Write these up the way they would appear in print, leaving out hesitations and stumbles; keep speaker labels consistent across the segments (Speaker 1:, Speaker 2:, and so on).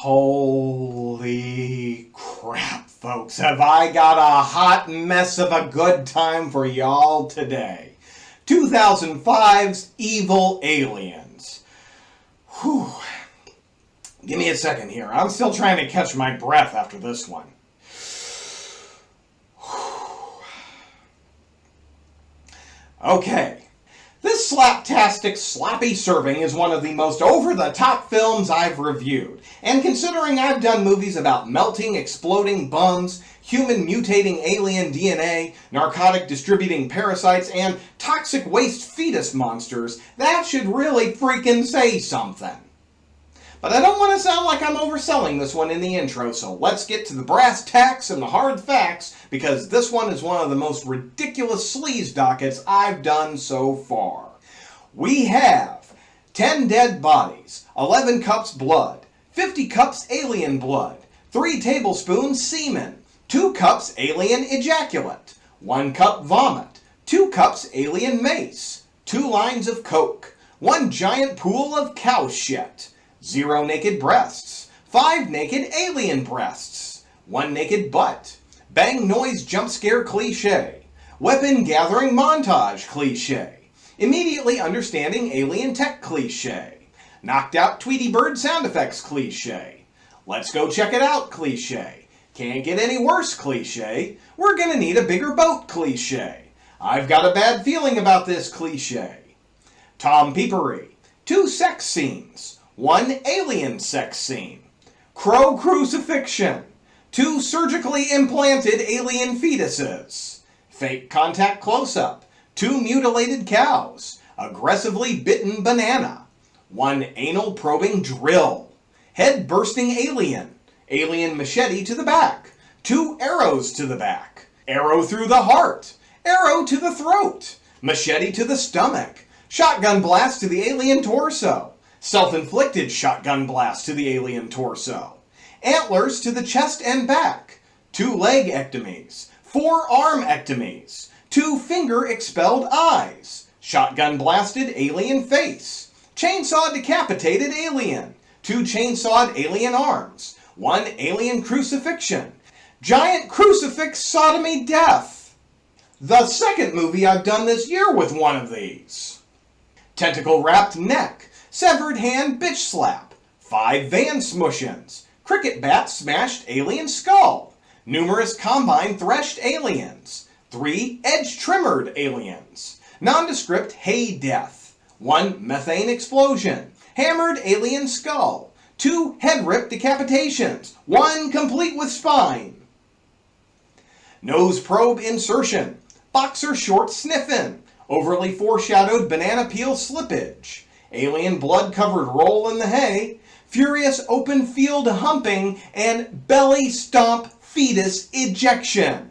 Speaker 1: Holy crap, folks. Have I got a hot mess of a good time for y'all today. 2005's Evil Aliens. Whew. Give me a second here. I'm still trying to catch my breath after this one. Okay. This slaptastic, sloppy serving is one of the most over-the-top films I've reviewed. And considering I've done movies about melting, exploding buns, human mutating alien DNA, narcotic distributing parasites, and toxic waste fetus monsters, that should really freaking say something. But I don't want to sound like I'm overselling this one in the intro, so let's get to the brass tacks and the hard facts, because this one is one of the most ridiculous sleaze dockets I've done so far. We have 10 dead bodies, 11 cups blood, 50 cups alien blood, 3 tablespoons semen, 2 cups alien ejaculate, 1 cup vomit, 2 cups alien mace, 2 lines of coke, 1 giant pool of cow shit, 0 naked breasts, 5 naked alien breasts, 1 naked butt, bang noise jump scare cliche, weapon gathering montage cliche, immediately understanding alien tech cliche, knocked out Tweety Bird sound effects cliche, let's go check it out cliche, can't get any worse cliche, we're gonna need a bigger boat cliche, I've got a bad feeling about this cliche, Tom Peepery, 2 sex scenes, 1 alien sex scene, crow crucifixion, 2 surgically implanted alien fetuses, fake contact close-up, 2 mutilated cows, aggressively bitten banana, 1 anal probing drill, head bursting alien, alien machete to the back, 2 arrows to the back, arrow through the heart, arrow to the throat, machete to the stomach, shotgun blast to the alien torso, self-inflicted shotgun blast to the alien torso, antlers to the chest and back, 2 leg ectomies, 4 arm ectomies, 2 finger expelled eyes, shotgun blasted alien face, chainsaw decapitated alien, 2 chainsawed alien arms, 1 alien crucifixion, giant crucifix sodomy death. The second movie I've done this year with one of these. Tentacle wrapped neck, severed hand bitch slap, 5 van smushins, cricket bat smashed alien skull, numerous combine threshed aliens, 3 edge trimmered aliens, nondescript hay death, 1 methane explosion, hammered alien skull, 2 head rip decapitations, 1 complete with spine, nose probe insertion, boxer short sniffin, overly foreshadowed banana peel slippage, alien blood-covered roll in the hay, furious open field humping, and belly stomp fetus ejection.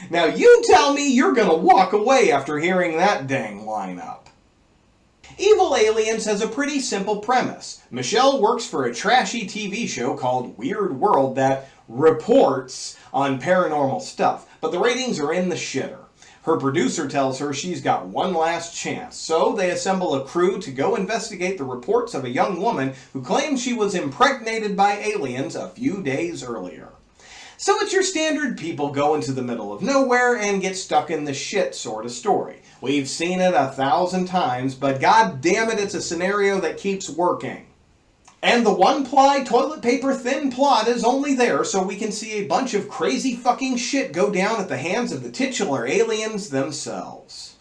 Speaker 1: Now you tell me you're gonna walk away after hearing that dang lineup. Evil Aliens has a pretty simple premise. Michelle works for a trashy TV show called Weird World that reports on paranormal stuff, but the ratings are in the shitter. Her producer tells her she's got one last chance, so they assemble a crew to go investigate the reports of a young woman who claims she was impregnated by aliens a few days earlier. So it's your standard people go into the middle of nowhere and get stuck in the shit sort of story. We've seen it 1,000 times, but god damn it, it's a scenario that keeps working. And the one-ply toilet paper thin plot is only there so we can see a bunch of crazy fucking shit go down at the hands of the titular aliens themselves.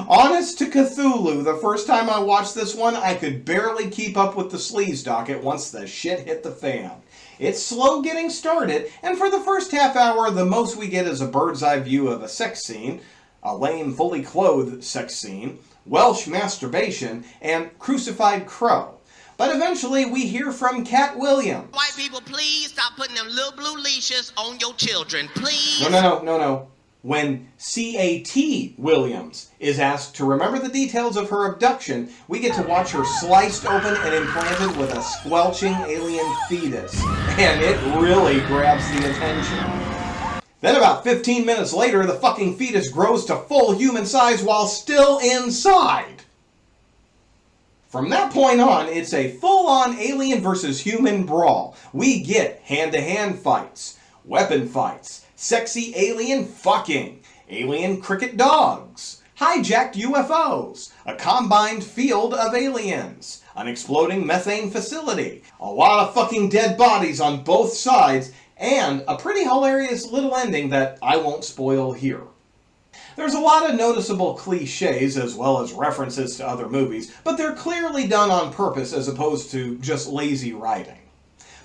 Speaker 1: Honest to Cthulhu, the first time I watched this one, I could barely keep up with the sleaze docket once the shit hit the fan. It's slow getting started, and for the first half hour, the most we get is a bird's eye view of a sex scene, a lame, fully clothed sex scene, Welsh masturbation, and crucified crow. But eventually we hear from Cat Williams.
Speaker 2: White people, please stop putting them little blue leashes on your children, please.
Speaker 1: No. When C.A.T. Williams is asked to remember the details of her abduction, we get to watch her sliced open and implanted with a squelching alien fetus. And it really grabs the attention. Then about 15 minutes later, the fucking fetus grows to full human size while still inside. From that point on, it's a full-on alien versus human brawl. We get hand-to-hand fights, weapon fights, sexy alien fucking, alien cricket dogs, hijacked UFOs, a combined field of aliens, an exploding methane facility, a lot of fucking dead bodies on both sides, and a pretty hilarious little ending that I won't spoil here. There's a lot of noticeable cliches as well as references to other movies, but they're clearly done on purpose as opposed to just lazy writing.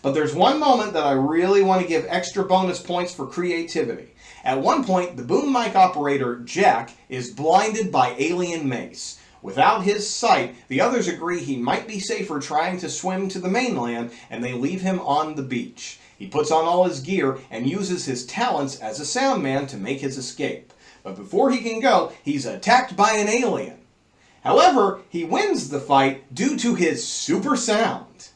Speaker 1: But there's one moment that I really want to give extra bonus points for creativity. At one point, the boom mic operator, Jack, is blinded by alien mace. Without his sight, the others agree he might be safer trying to swim to the mainland, and they leave him on the beach. He puts on all his gear and uses his talents as a sound man to make his escape. But before he can go, he's attacked by an alien. However, he wins the fight due to his super sound.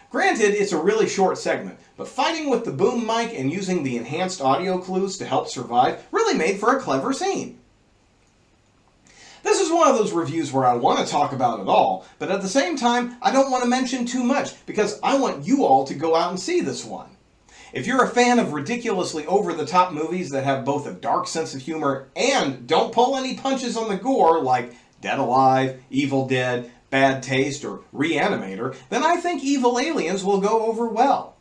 Speaker 1: Granted, it's a really short segment, but fighting with the boom mic and using the enhanced audio clues to help survive really made for a clever scene. This is one of those reviews where I want to talk about it all, but at the same time, I don't want to mention too much because I want you all to go out and see this one. If you're a fan of ridiculously over-the-top movies that have both a dark sense of humor and don't pull any punches on the gore like Dead Alive, Evil Dead, Bad Taste, or Reanimator, then I think Evil Aliens will go over well.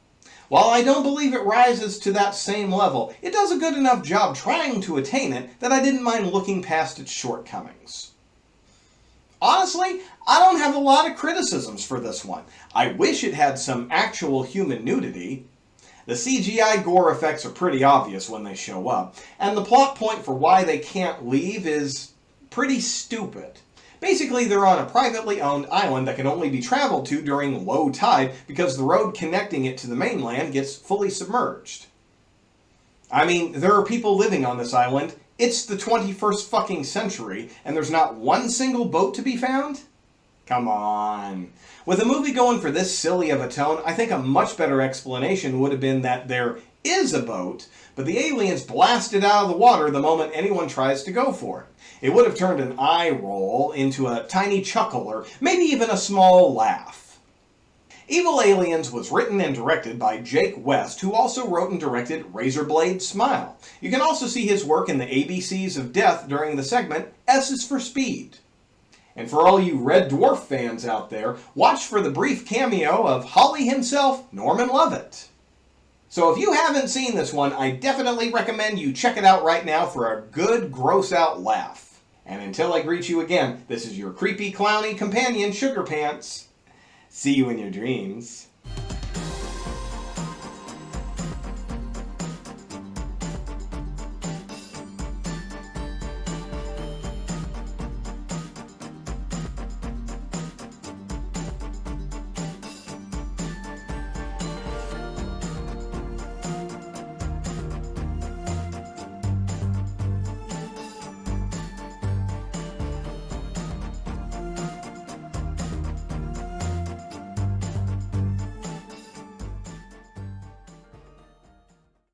Speaker 1: While I don't believe it rises to that same level, it does a good enough job trying to attain it that I didn't mind looking past its shortcomings. Honestly, I don't have a lot of criticisms for this one. I wish it had some actual human nudity. The CGI gore effects are pretty obvious when they show up, and the plot point for why they can't leave is pretty stupid. Basically, they're on a privately owned island that can only be traveled to during low tide because the road connecting it to the mainland gets fully submerged. I mean, there are people living on this island. It's the 21st fucking century, and there's not one single boat to be found? Come on. With a movie going for this silly of a tone, I think a much better explanation would have been that there is a boat, but the aliens blast it out of the water the moment anyone tries to go for it. It would have turned an eye roll into a tiny chuckle or maybe even a small laugh. Evil Aliens was written and directed by Jake West, who also wrote and directed Razorblade Smile. You can also see his work in the ABCs of Death during the segment S is for Speed. And for all you Red Dwarf fans out there, watch for the brief cameo of Holly himself, Norman Lovett. So if you haven't seen this one, I definitely recommend you check it out right now for a good gross-out laugh. And until I greet you again, this is your creepy, clowny companion, Sugar Pants. See you in your dreams.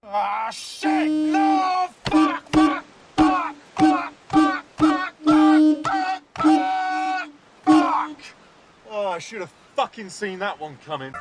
Speaker 3: Ah, shit! No! Fuck! Fuck! Fuck! Fuck! Fuck! Fuck! Fuck! Fuck! Fuck! Oh, I should have fucking seen that one coming.